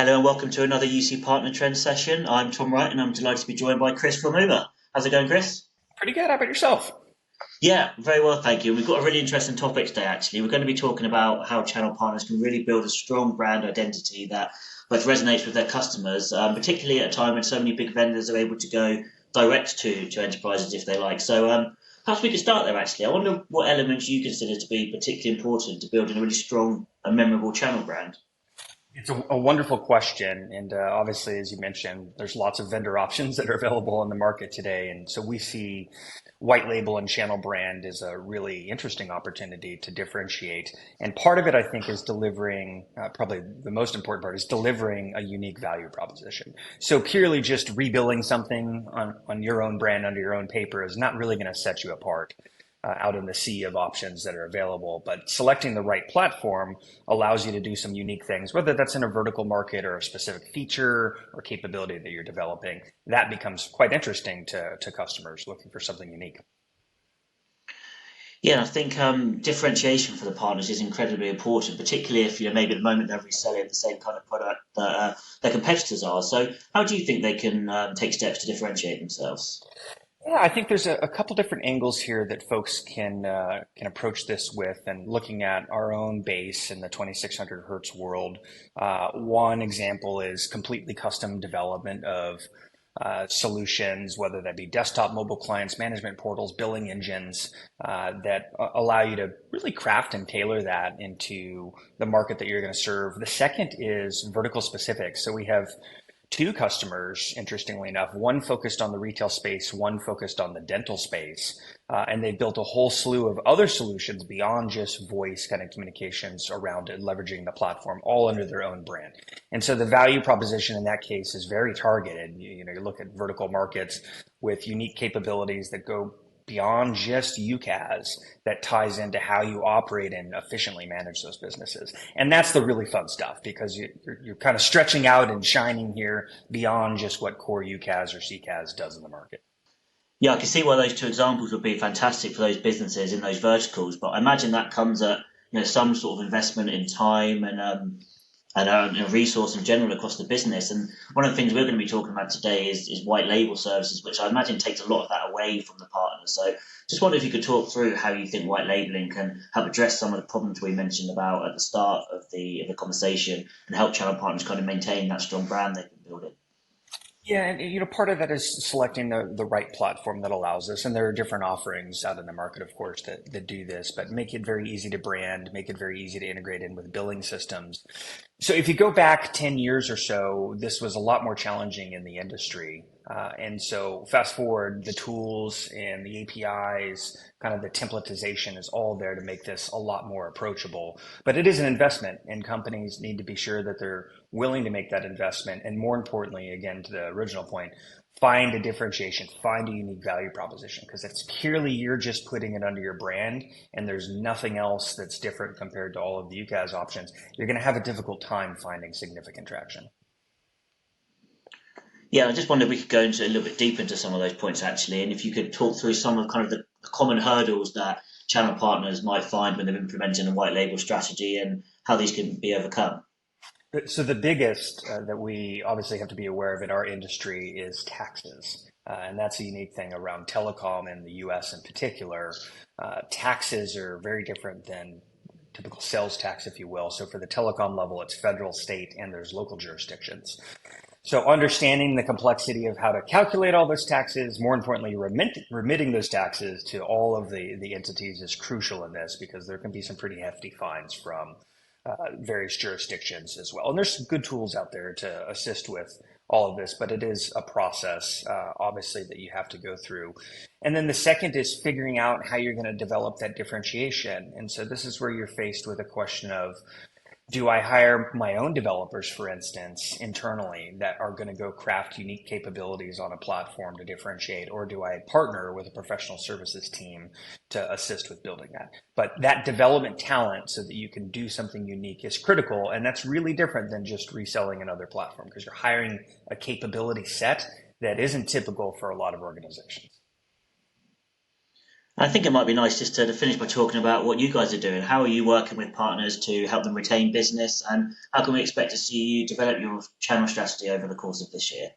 Hello and welcome to another UC Partner Trend session. I'm Tom Wright and I'm delighted to be joined by Chris from Uber. How's it going, Chris? Pretty good. How about yourself? Yeah, very well, thank you. We've got a really interesting topic today, actually. We're going to be talking about how channel partners can really build a strong brand identity that both resonates with their customers, particularly at a time when so many big vendors are able to go direct to enterprises if they like. So perhaps we could start there, actually. I wonder what elements you consider to be particularly important to building a really strong and memorable channel brand. It's a wonderful question. And obviously, as you mentioned, there's lots of vendor options that are available in the market today. And so we see white label and channel brand is a really interesting opportunity to differentiate. And part of it, I think, is delivering, probably the most important part is delivering a unique value proposition. So purely just rebuilding something on your own brand under your own paper is not really going to set you apart out in the sea of options that are available. But selecting the right platform allows you to do some unique things, whether that's in a vertical market or a specific feature or capability that you're developing. That becomes quite interesting to customers looking for something unique. Yeah, I think differentiation for the partners is incredibly important, particularly if maybe at the moment they're reselling the same kind of product that their competitors are. So, how do you think they can take steps to differentiate themselves? Yeah, I think there's a couple different angles here that folks can approach this with, and looking at our own base in the 2600 hertz world. One example is completely custom development of solutions, whether that be desktop, mobile clients, management portals, billing engines that allow you to really craft and tailor that into the market that you're going to serve. The second is vertical specific. So we have two customers, interestingly enough, one focused on the retail space, one focused on the dental space. And they built a whole slew of other solutions beyond just voice kind of communications around it, leveraging the platform all under their own brand. And so the value proposition in that case is very targeted. You look at vertical markets with unique capabilities that go beyond just UCaaS that ties into how you operate and efficiently manage those businesses. And that's the really fun stuff because you're kind of stretching out and shining here beyond just what core UCaaS or CCaaS does in the market. Yeah, I can see why those two examples would be fantastic for those businesses in those verticals, but I imagine that comes at some sort of investment in time and resource in general across the business. And one of the things we're going to be talking about today is white label services, which I imagine takes a lot of that away from the partner. So just wonder if you could talk through how you think white labeling can help address some of the problems we mentioned about at the start of the conversation and help channel partners kind of maintain that strong brand they've been building. Yeah, and part of that is selecting the right platform that allows this. And there are different offerings out in the market, of course, that do this, but make it very easy to brand, make it very easy to integrate in with billing systems. So if you go back 10 years or so, this was a lot more challenging in the industry. And so fast forward, the tools and the APIs, kind of the templatization is all there to make this a lot more approachable. But it is an investment, and companies need to be sure that they're willing to make that investment. And more importantly, again, to the original point, find a differentiation, find a unique value proposition, because it's purely you're just putting it under your brand and there's nothing else that's different compared to all of the UCaaS options. You're going to have a difficult time finding significant traction. Yeah, I just wondered if we could go into a little bit deeper into some of those points actually, and if you could talk through some of kind of the common hurdles that channel partners might find when they're implementing a white label strategy and how these can be overcome. So the biggest that we obviously have to be aware of in our industry is taxes. And that's a unique thing around telecom in the US in particular. Taxes are very different than typical sales tax, if you will. So for the telecom level, it's federal, state, and there's local jurisdictions. So understanding the complexity of how to calculate all those taxes, more importantly, remitting those taxes to all of the entities is crucial in this because there can be some pretty hefty fines from various jurisdictions as well. And there's some good tools out there to assist with all of this, but it is a process, obviously, that you have to go through. And then the second is figuring out how you're going to develop that differentiation. And so this is where you're faced with a question of, do I hire my own developers, for instance, internally that are going to go craft unique capabilities on a platform to differentiate, or do I partner with a professional services team to assist with building that? But that development talent so that you can do something unique is critical, and that's really different than just reselling another platform because you're hiring a capability set that isn't typical for a lot of organizations. I think it might be nice just to finish by talking about what you guys are doing. How are you working with partners to help them retain business, and how can we expect to see you develop your channel strategy over the course of this year?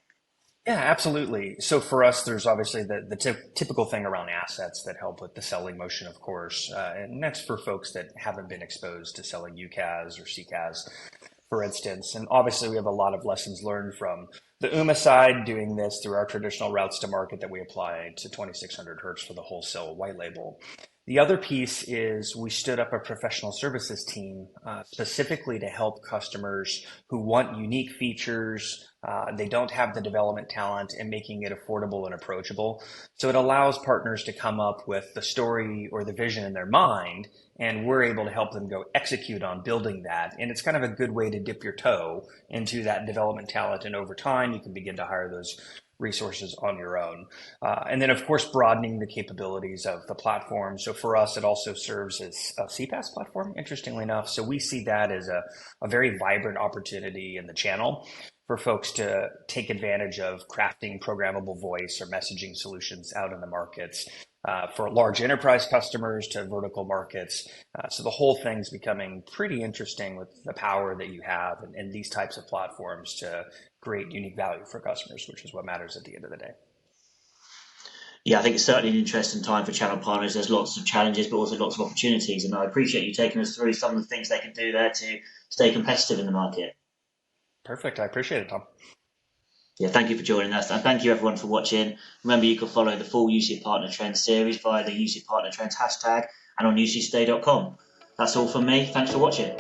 Yeah, absolutely. So for us, there's obviously the typical thing around assets that help with the selling motion, of course, and that's for folks that haven't been exposed to selling UCAS or CCAS, for instance. And obviously, we have a lot of lessons learned from the UMA side doing this through our traditional routes to market that we apply to 2600 hertz for the wholesale white label. The other piece is we stood up a professional services team specifically to help customers who want unique features. They don't have the development talent and making it affordable and approachable. So it allows partners to come up with the story or the vision in their mind, and we're able to help them go execute on building that. And it's kind of a good way to dip your toe into that development talent. And over time, you can begin to hire those resources on your own. And then, of course, broadening the capabilities of the platform. So for us, it also serves as a CPaaS platform, interestingly enough. So we see that as a very vibrant opportunity in the channel for folks to take advantage of crafting programmable voice or messaging solutions out in the markets for large enterprise customers to vertical markets. So the whole thing's becoming pretty interesting with the power that you have and these types of platforms to create unique value for customers, which is what matters at the end of the day. Yeah, I think it's certainly an interesting time for channel partners. There's lots of challenges, but also lots of opportunities. And I appreciate you taking us through some of the things they can do there to stay competitive in the market. Perfect. I appreciate it, Tom. Yeah, thank you for joining us. And thank you everyone for watching. Remember, you can follow the full UC Partner Trends series via the UC Partner Trends hashtag and on ucstay.com. That's all from me. Thanks for watching.